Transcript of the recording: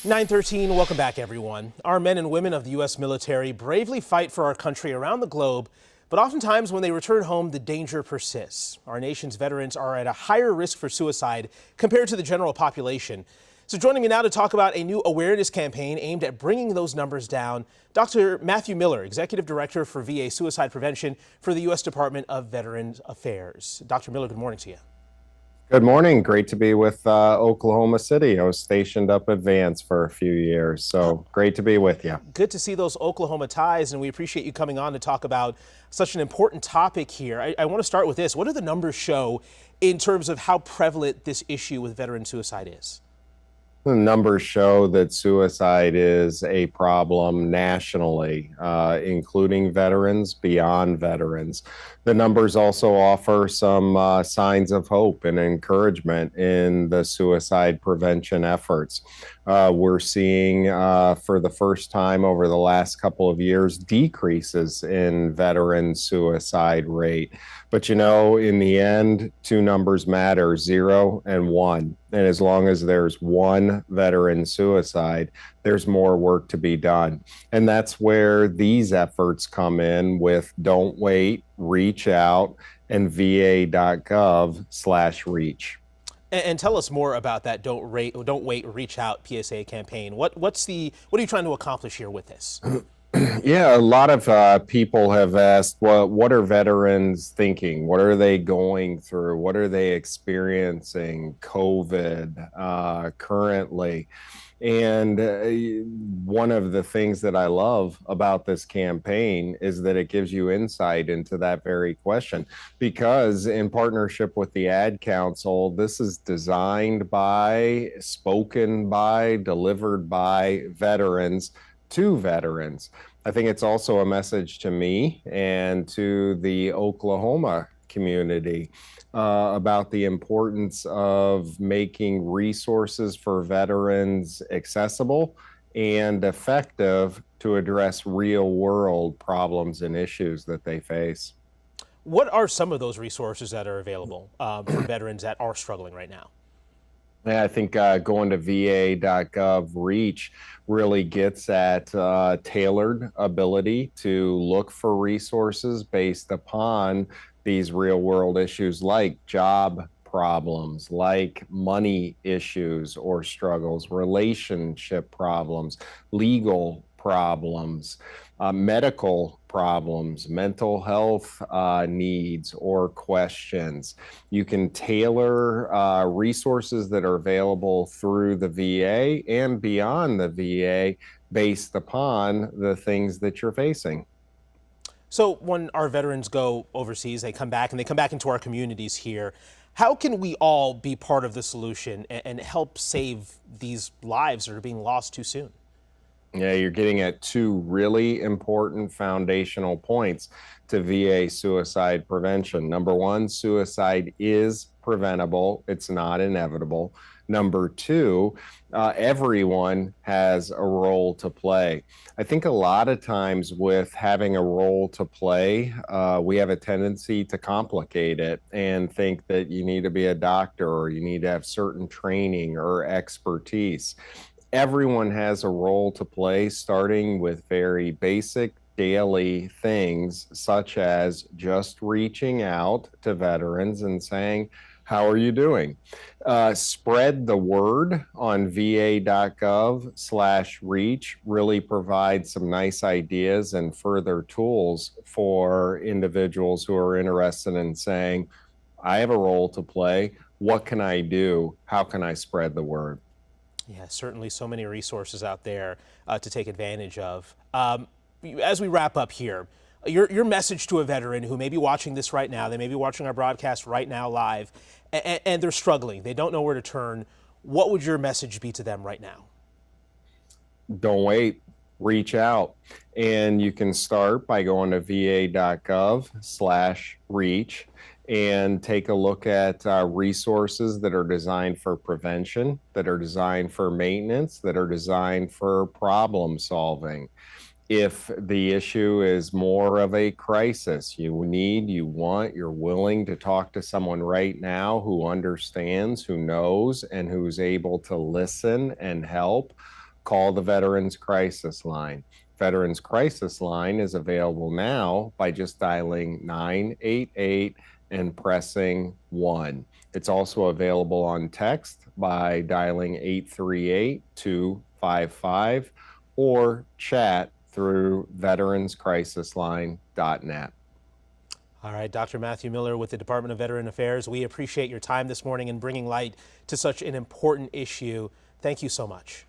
9:13, welcome back everyone. Our men and women of the U.S. military bravely fight for our country around the globe, but oftentimes when they return home, the danger persists. Our nation's veterans are at a higher risk for suicide compared to the general population. So joining me now to talk about a new awareness campaign aimed at bringing those numbers down, Dr. Matthew Miller, Executive Director for VA Suicide Prevention for the U.S. Department of Veterans Affairs. Dr. Miller, good morning to you. Good morning. Great to be with Oklahoma City. I was stationed up at Vance for a few years, so great to be with you. Good to see those Oklahoma ties, and we appreciate you coming on to talk about such an important topic here. I want to start with this. What do the numbers show in terms of how prevalent this issue with veteran suicide is? The numbers show that suicide is a problem nationally, including veterans, beyond veterans. The numbers also offer some signs of hope and encouragement in the suicide prevention efforts. We're seeing, for the first time over the last couple of years, decreases in veteran suicide rate. But you know, in the end, two numbers matter, 0 and 1. And as long as there's one veteran suicide, there's more work to be done. And that's where these efforts come in with Don't Wait, Reach Out, and va.gov/reach. And tell us more about that Don't Wait, Reach Out PSA campaign. What are you trying to accomplish here with this? Yeah, a lot of people have asked, well, what are veterans thinking? What are they going through? What are they experiencing? COVID currently. And one of the things that I love about this campaign is that it gives you insight into that very question, because in partnership with the Ad Council, this is designed by, spoken by, delivered by veterans to veterans. I think it's also a message to me and to the Oklahoma community about the importance of making resources for veterans accessible and effective to address real world problems and issues that they face. What are some of those resources that are available for veterans that are struggling right now? Yeah, I think going to va.gov reach really gets at tailored ability to look for resources based upon these real world issues like job problems, like money issues or struggles, relationship problems, legal problems, medical problems, mental health needs or questions. You can tailor resources that are available through the VA and beyond the VA based upon the things that you're facing. So when our veterans go overseas, they come back into our communities here. How can we all be part of the solution and help save these lives that are being lost too soon? Yeah, you're getting at two really important foundational points to VA suicide prevention. Number one, suicide is preventable. It's not inevitable. Number two, everyone has a role to play. I think a lot of times with having a role to play, we have a tendency to complicate it and think that you need to be a doctor or you need to have certain training or expertise. Everyone has a role to play, starting with very basic daily things, such as just reaching out to veterans and saying, how are you doing? Spread the word on va.gov/reach really provides some nice ideas and further tools for individuals who are interested in saying, I have a role to play. What can I do? How can I spread the word? Yeah, certainly so many resources out there to take advantage of. As we wrap up here, your message to a veteran who may be watching this right now, they may be watching our broadcast right now live, and they're struggling, they don't know where to turn. What would your message be to them right now? Don't wait, reach out. And you can start by going to va.gov/reach and take a look at resources that are designed for prevention, that are designed for maintenance, that are designed for problem solving. If the issue is more of a crisis, you want, you're willing to talk to someone right now who understands, who knows, and who's able to listen and help, call the Veterans Crisis Line. Veterans Crisis Line is available now by just dialing 988 and pressing 1. It's also available on text by dialing 838-255 or chat through veteranscrisisline.net. All right, Dr. Matthew Miller with the Department of Veteran Affairs, we appreciate your time this morning and bringing light to such an important issue. Thank you so much.